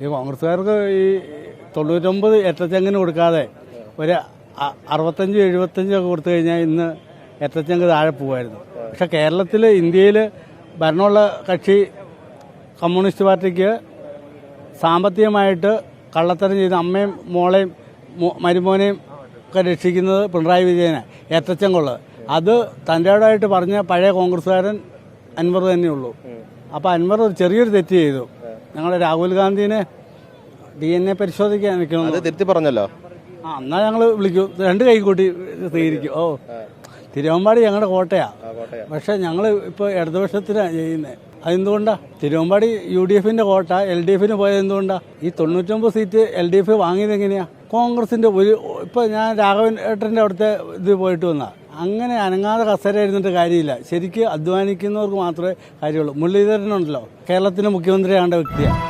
ഈ കോൺഗ്രസ്സുകാർക്ക് ഈ 99 എട്ടച്ചെങ്ങിന് കൊടുക്കാതെ ഒരു 65-75 ഒക്കെ കൊടുത്തു കഴിഞ്ഞാൽ ഇന്ന് എട്ടച്ചെങ്ക് താഴെ പോകുമായിരുന്നു. പക്ഷെ കേരളത്തിൽ, ഇന്ത്യയിൽ ഭരണമുള്ള കക്ഷി കമ്മ്യൂണിസ്റ്റ് പാർട്ടിക്ക് സാമ്പത്തികമായിട്ട് കള്ളത്തരം ചെയ്ത് അമ്മയും മോളെയും മരുമോനെയും ഒക്കെ രക്ഷിക്കുന്നത് പിണറായി വിജയനെ ഏറ്റച്ചെങ്കുള്ളത്. അത് തൻ്റെയോടായിട്ട് പറഞ്ഞ പഴയ കോൺഗ്രസ്സുകാരൻ അൻവർ തന്നെയുള്ളൂ. അപ്പോൾ അൻവർ ഒരു ചെറിയൊരു തെറ്റ് ചെയ്തു. ഞങ്ങൾ രാഹുൽ ഗാന്ധിനെ DNA പരിശോധിക്കാൻ നിൽക്കണം പറഞ്ഞല്ലോ. എന്നാൽ ഞങ്ങൾ വിളിക്കും, 2 കൈ കൂട്ടി സ്വീകരിക്കും. തിരുവമ്പാടി ഞങ്ങളുടെ കോട്ടയാണ്. പക്ഷെ ഞങ്ങൾ ഇപ്പോൾ ഇടതുപക്ഷത്തിനാണ് ചെയ്യുന്നത്. അതെന്തുകൊണ്ടാണ്? തിരുവമ്പാടി UDFന്റെ കോട്ട, LDFന് പോയത് എന്തുകൊണ്ടാണ്? ഈ 99 സീറ്റ് LDF വാങ്ങിയത് എങ്ങനെയാണ്? കോൺഗ്രസിന്റെ ഇപ്പോൾ ഞാൻ രാഘവൻ ഏട്ടൻ്റെ അവിടുത്തെ ഇത് പോയിട്ട് വന്നാൽ അങ്ങനെ അനങ്ങാതെ കസേര ഇരുന്നിട്ട് കാര്യമില്ല. ശരിക്കും അധ്വാനിക്കുന്നവർക്ക് മാത്രമേ കാര്യമുള്ളൂ. മുരളീധരനുണ്ടല്ലോ, കേരളത്തിന്റെ മുഖ്യമന്ത്രിയാകേണ്ട വ്യക്തിയാണ്.